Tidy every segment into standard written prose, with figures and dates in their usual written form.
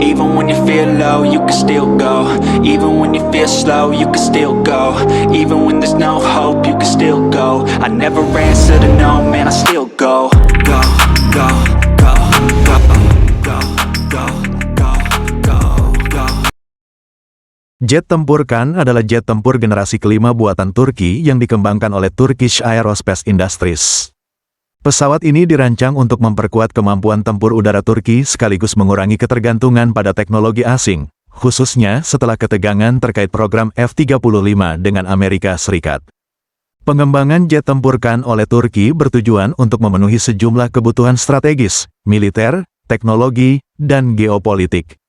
Even when you feel low, you can still go. Even when you feel slow, you can still go. Even when there's no hope, you can still go. I never answer to no, man, I still go. Go, go, go, go, go, go, go, go, go. Jet tempur Kan adalah jet tempur generasi kelima buatan Turki yang dikembangkan oleh Turkish Aerospace Industries. Pesawat ini dirancang untuk memperkuat kemampuan tempur udara Turki sekaligus mengurangi ketergantungan pada teknologi asing, khususnya setelah ketegangan terkait program F-35 dengan Amerika Serikat. Pengembangan jet tempur Kan oleh Turki bertujuan untuk memenuhi sejumlah kebutuhan strategis, militer, teknologi, dan geopolitik.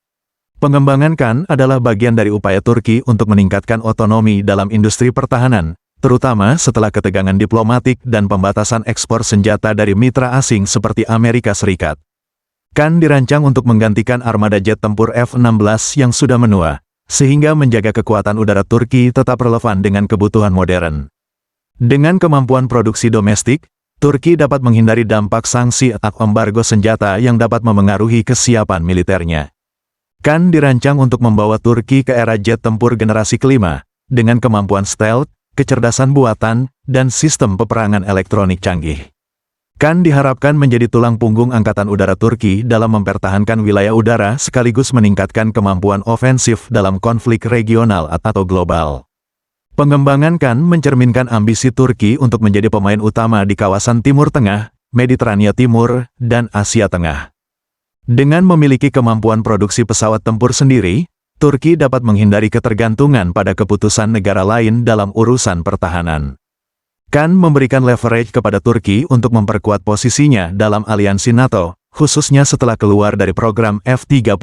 Pengembangan Kan adalah bagian dari upaya Turki untuk meningkatkan otonomi dalam industri pertahanan, terutama setelah ketegangan diplomatik dan pembatasan ekspor senjata dari mitra asing seperti Amerika Serikat. Kan dirancang untuk menggantikan armada jet tempur F-16 yang sudah menua, sehingga menjaga kekuatan udara Turki tetap relevan dengan kebutuhan modern. Dengan kemampuan produksi domestik, Turki dapat menghindari dampak sanksi atau embargo senjata yang dapat memengaruhi kesiapan militernya. Kan dirancang untuk membawa Turki ke era jet tempur generasi kelima, dengan kemampuan stealth, kecerdasan buatan, dan sistem peperangan elektronik canggih. Kan diharapkan menjadi tulang punggung Angkatan Udara Turki dalam mempertahankan wilayah udara sekaligus meningkatkan kemampuan ofensif dalam konflik regional atau global. Pengembangan Kan mencerminkan ambisi Turki untuk menjadi pemain utama di kawasan Timur Tengah, Mediterania Timur, dan Asia Tengah. Dengan memiliki kemampuan produksi pesawat tempur sendiri, Turki dapat menghindari ketergantungan pada keputusan negara lain dalam urusan pertahanan. Kan memberikan leverage kepada Turki untuk memperkuat posisinya dalam aliansi NATO, khususnya setelah keluar dari program F-35.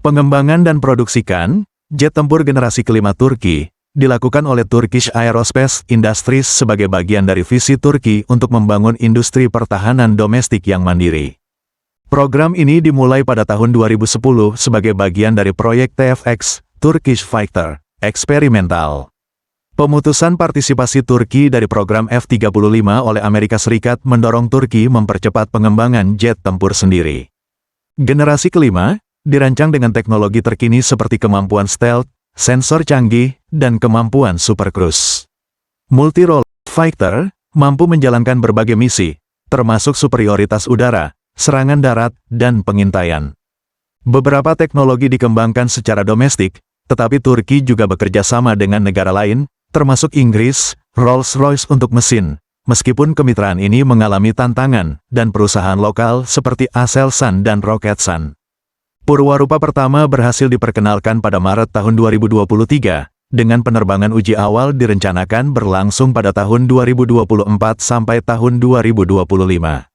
Pengembangan dan produksi Kan, jet tempur generasi kelima Turki, dilakukan oleh Turkish Aerospace Industries sebagai bagian dari visi Turki untuk membangun industri pertahanan domestik yang mandiri. Program ini dimulai pada tahun 2010 sebagai bagian dari proyek TFX, Turkish Fighter, eksperimental. Pemutusan partisipasi Turki dari program F-35 oleh Amerika Serikat mendorong Turki mempercepat pengembangan jet tempur sendiri. Generasi kelima, dirancang dengan teknologi terkini seperti kemampuan stealth, sensor canggih, dan kemampuan super cruise. Multi-role fighter mampu menjalankan berbagai misi, termasuk superioritas udara, serangan darat, dan pengintaian. Beberapa teknologi dikembangkan secara domestik, tetapi Turki juga bekerja sama dengan negara lain, termasuk Inggris, Rolls-Royce untuk mesin, meskipun kemitraan ini mengalami tantangan, dan perusahaan lokal seperti Aselsan dan Roketsan. Purwarupa pertama berhasil diperkenalkan pada Maret tahun 2023, dengan penerbangan uji awal direncanakan berlangsung pada tahun 2024 sampai tahun 2025.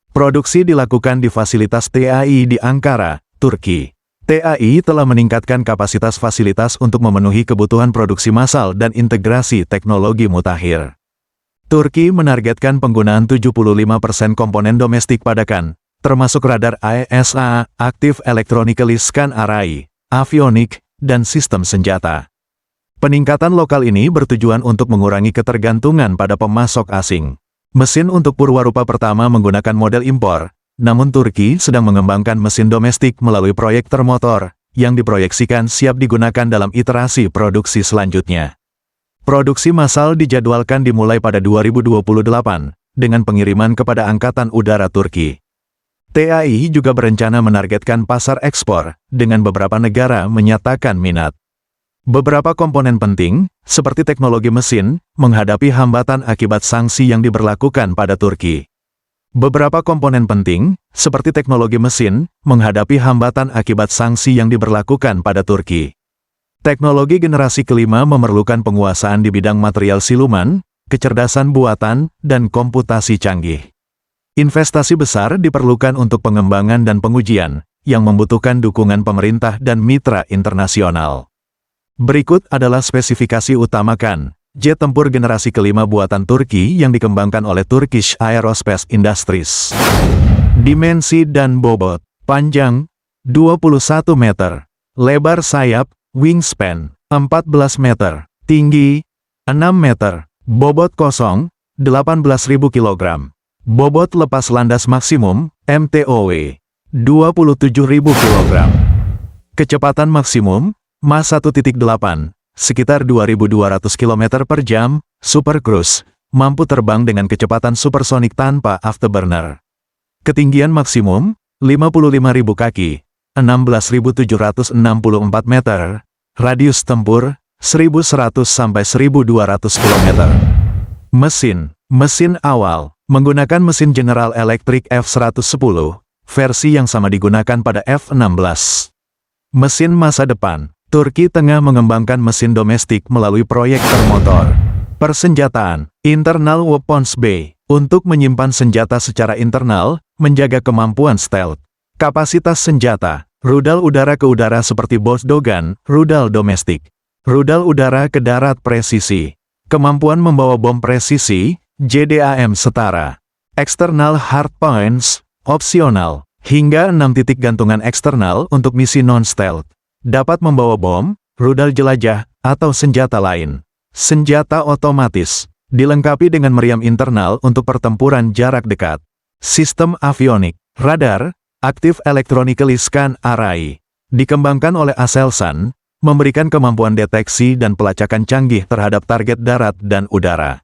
Produksi dilakukan di fasilitas TAI di Ankara, Turki. TAI telah meningkatkan kapasitas fasilitas untuk memenuhi kebutuhan produksi massal dan integrasi teknologi mutakhir. Turki menargetkan penggunaan 75% komponen domestik pada Kan, termasuk radar AESA, Active Electronically Scan Array, avionik, dan sistem senjata. Peningkatan lokal ini bertujuan untuk mengurangi ketergantungan pada pemasok asing. Mesin untuk purwarupa pertama menggunakan model impor, namun Turki sedang mengembangkan mesin domestik melalui proyek termotor, yang diproyeksikan siap digunakan dalam iterasi produksi selanjutnya. Produksi massal dijadwalkan dimulai pada 2028, dengan pengiriman kepada Angkatan Udara Turki. TAI juga berencana menargetkan pasar ekspor, dengan beberapa negara menyatakan minat. Beberapa komponen penting, seperti teknologi mesin, menghadapi hambatan akibat sanksi yang diberlakukan pada Turki. Beberapa komponen penting, seperti teknologi mesin, menghadapi hambatan akibat sanksi yang diberlakukan pada Turki. Teknologi generasi kelima memerlukan penguasaan di bidang material siluman, kecerdasan buatan, dan komputasi canggih. Investasi besar diperlukan untuk pengembangan dan pengujian, yang membutuhkan dukungan pemerintah dan mitra internasional. Berikut adalah spesifikasi utama Kan, jet tempur generasi kelima buatan Turki yang dikembangkan oleh Turkish Aerospace Industries. Dimensi dan bobot: panjang 21 meter, lebar sayap wingspan 14 meter, tinggi 6 meter, bobot kosong 18.000 kg, bobot lepas landas maksimum (MTOW) 27.000 kg. Kecepatan maksimum, Mach 1.8, sekitar 2.200 km per jam, Super Cruise, mampu terbang dengan kecepatan supersonik tanpa afterburner. Ketinggian maksimum, 55.000 kaki, 16.764 meter, radius tempur, 1.100 sampai 1.200 km. Mesin awal, menggunakan mesin General Electric F110, versi yang sama digunakan pada F16. Mesin masa depan, Turki tengah mengembangkan mesin domestik melalui proyek termotor. Persenjataan, Internal Weapons Bay, untuk menyimpan senjata secara internal, menjaga kemampuan stealth. Kapasitas senjata, rudal udara ke udara seperti Bosdogan, rudal domestik. Rudal udara ke darat presisi. Kemampuan membawa bom presisi, JDAM setara. External hardpoints, opsional. Hingga 6 titik gantungan eksternal untuk misi non-stealth. Dapat membawa bom, rudal jelajah, atau senjata lain. Senjata otomatis. Dilengkapi dengan meriam internal untuk pertempuran jarak dekat. Sistem avionik, radar, Active Electronically Scan Array. Dikembangkan oleh Aselsan, memberikan kemampuan deteksi dan pelacakan canggih terhadap target darat dan udara.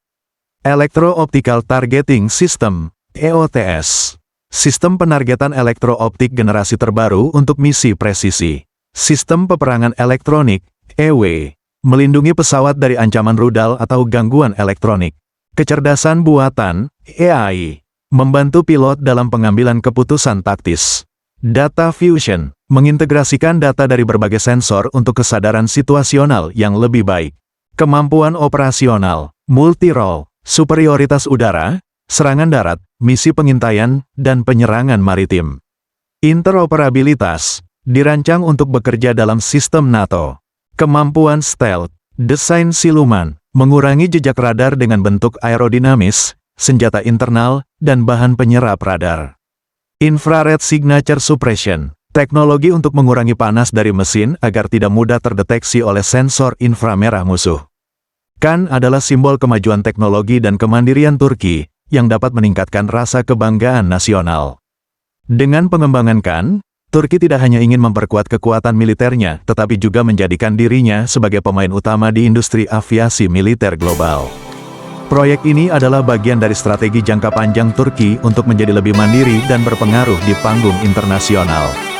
Electro-Optical Targeting System, EOTS. Sistem penargetan elektro-optik generasi terbaru untuk misi presisi. Sistem peperangan elektronik, EW. Melindungi pesawat dari ancaman rudal atau gangguan elektronik. Kecerdasan buatan, AI. Membantu pilot dalam pengambilan keputusan taktis. Data Fusion. Mengintegrasikan data dari berbagai sensor untuk kesadaran situasional yang lebih baik. Kemampuan operasional, multi-role, superioritas udara, serangan darat, misi pengintaian, dan penyerangan maritim. Interoperabilitas, dirancang untuk bekerja dalam sistem NATO. Kemampuan stealth, desain siluman, mengurangi jejak radar dengan bentuk aerodinamis, senjata internal, dan bahan penyerap radar. Infrared Signature Suppression, teknologi untuk mengurangi panas dari mesin agar tidak mudah terdeteksi oleh sensor inframerah musuh. KAN adalah simbol kemajuan teknologi dan kemandirian Turki, yang dapat meningkatkan rasa kebanggaan nasional. Dengan pengembangan KAN, Turki tidak hanya ingin memperkuat kekuatan militernya, tetapi juga menjadikan dirinya sebagai pemain utama di industri aviasi militer global. Proyek ini adalah bagian dari strategi jangka panjang Turki untuk menjadi lebih mandiri dan berpengaruh di panggung internasional.